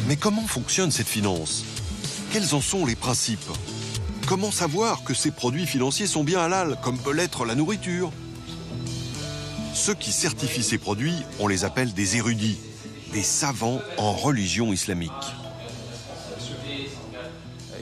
Mais comment fonctionne cette finance? Quels en sont les principes? Comment savoir que ces produits financiers sont bien halal, comme peut l'être la nourriture? Ceux qui certifient ces produits, on les appelle des érudits, des savants en religion islamique.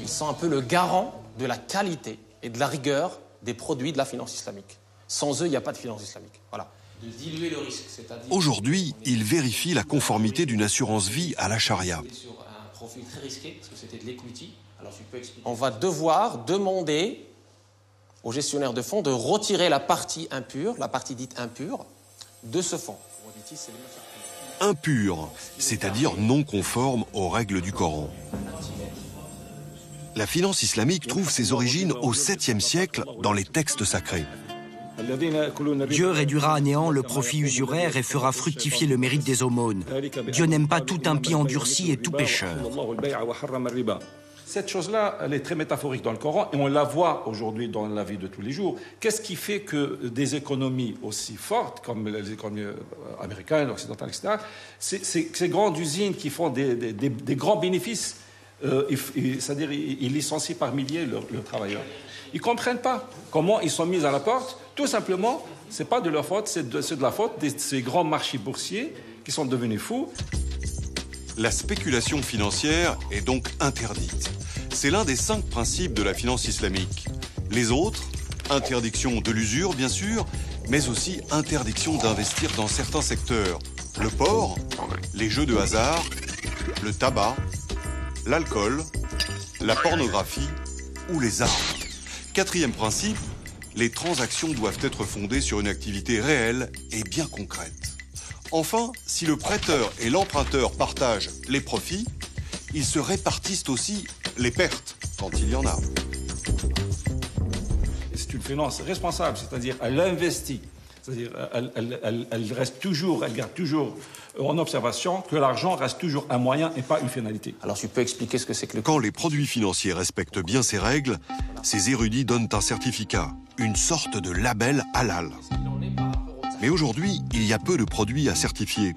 Ils sont un peu le garant de la qualité et de la rigueur des produits de la finance islamique. Sans eux, il n'y a pas de finance islamique. Voilà. De diluer le risque, c'est-à-dire... Aujourd'hui, ils vérifient la conformité d'une assurance vie à la charia. Sur un profil très risqué, parce que c'était de l'equity. Alors, tu peux expliquer. On va devoir demander au gestionnaire de fonds de retirer la partie impure, la partie dite impure, de ce fonds. Impur, c'est-à-dire non conforme aux règles du Coran. La finance islamique trouve ses origines au 7e siècle dans les textes sacrés. Dieu réduira à néant le profit usuraire et fera fructifier le mérite des aumônes. Dieu n'aime pas tout impie endurci et tout pécheur. Cette chose-là, elle est très métaphorique dans le Coran et on la voit aujourd'hui dans la vie de tous les jours. Qu'est-ce qui fait que des économies aussi fortes, comme les économies américaines, occidentales, etc., ces grandes usines qui font des grands bénéfices, c'est-à-dire ils licencient par milliers leurs travailleurs. Ils ne comprennent pas comment ils sont mis à la porte. Tout simplement, ce n'est pas de leur faute, c'est de la faute de ces grands marchés boursiers qui sont devenus fous. La spéculation financière est donc interdite. C'est l'un des 5 principes de la finance islamique. Les autres, interdiction de l'usure bien sûr, mais aussi interdiction d'investir dans certains secteurs. Le porc, les jeux de hasard, le tabac, l'alcool, la pornographie ou les armes. 4e principe, les transactions doivent être fondées sur une activité réelle et bien concrète. Enfin, si le prêteur et l'emprunteur partagent les profits, ils se répartissent aussi les pertes, quand il y en a. C'est une finance responsable, c'est-à-dire elle investit, c'est-à-dire elle reste toujours, elle garde toujours en observation que l'argent reste toujours un moyen et pas une finalité. Alors tu peux expliquer ce que c'est que le... Quand les produits financiers respectent bien ces règles, ces érudits donnent un certificat, une sorte de label halal. Mais aujourd'hui, il y a peu de produits à certifier.